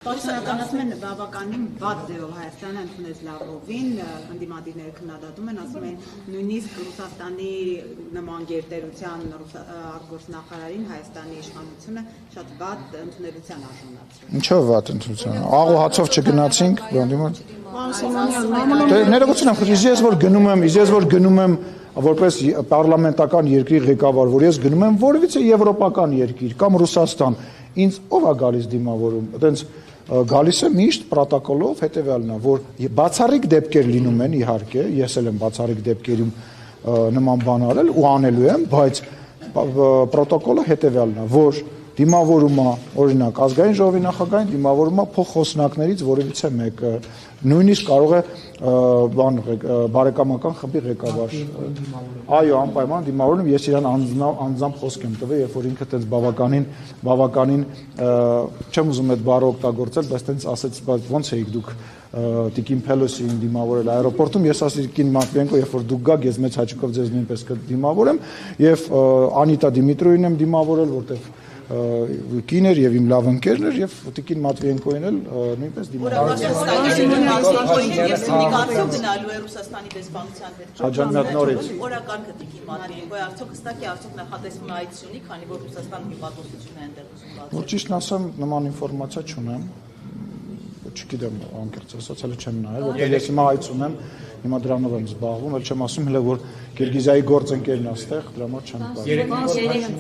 Պաշտոնականացում են բավականին վատ ձևով Հայաստանը ընդունեց Լավրովին, ընդդիմադիրները քննադատում են, ասում են նույնիսկ Ռուսաստանի նման գերտերության արտգործնախարարին Հայաստանի իշխանությունը շատ վատ ընդունելության արժանացրել։ Ինչով վատ ընդունելության։ Աղ ու հացով չգնացինք, ես որ գնում եմ որպես պարլամենտական երկրի ղեկավար, որ ես գնում եմ որևիցե եվրոպական երկիր կամ Ռուսաստան, ինձ ով է գալիս դիմավորում, այտենց գալիս է միշտ պրոտոկոլով հետևյալն է, որ բացառիկ դեպքեր լինում են իհարկե, ես էլ եմ բացառիկ դեպքերում նման բան արել ու անելու եմ, բայց պրոտոկոլը հետևյալն է, որ դիմավորումը, օրինակ, ազգային ժողովի նախագահին դիմավորումը փոխխոսնակներից որևիցե մեկը, նույնիսկ կարող է բարեկամական խմբի ղեկավար։ Այո, անպայման դիմավորում, ես իրան անձամբ խոսք եմ տվել, երբ որ ինքը տենց բավականին չեմ ուզում այդ բառը օգտագործել, բայց տենց ասեց, ոնց էիք դուք Տիկին Փելոսիին դիմավորել аэроպորտում, ես ասի Տիկին Մատվիենկո, երբ որ դուք գաք, ես մեծ հաճույքով ձեզ նույնպես կդիմավորեմ, եւ Անիտա Դիմիտրովին եմ դիմավորել, որտեղ կին էր եւ իմ լավ ընկերն էր եւ Տիկին Մատվիենկոին էլ նույնպես դիմավորել։ Ռուսաստանի դեսպանության հետ։ Աջանմյատ նորից։ Օրակարգը Տիկին Մատվիենկոյի արդյոք հստակ է, արդյոք նախատեսվում է այդ ունի, քանի որ Ռուսաստանը մի պատասխանություն է այնտեղ ուզում։ Որ ճիշտն ասեմ, նման ինֆորմացիա չունեմ։ Չգիտեմ, անկեղծ ասած, հələ չեմ նայել, որտեղ ես հիմա այցում եմ, հիմա դրանով եմ զբաղվում, էլ չեմ ասում հələ որ Կիրգիզիայի գործընկերն է այստեղ, դրա համար չեմ պատասխանում։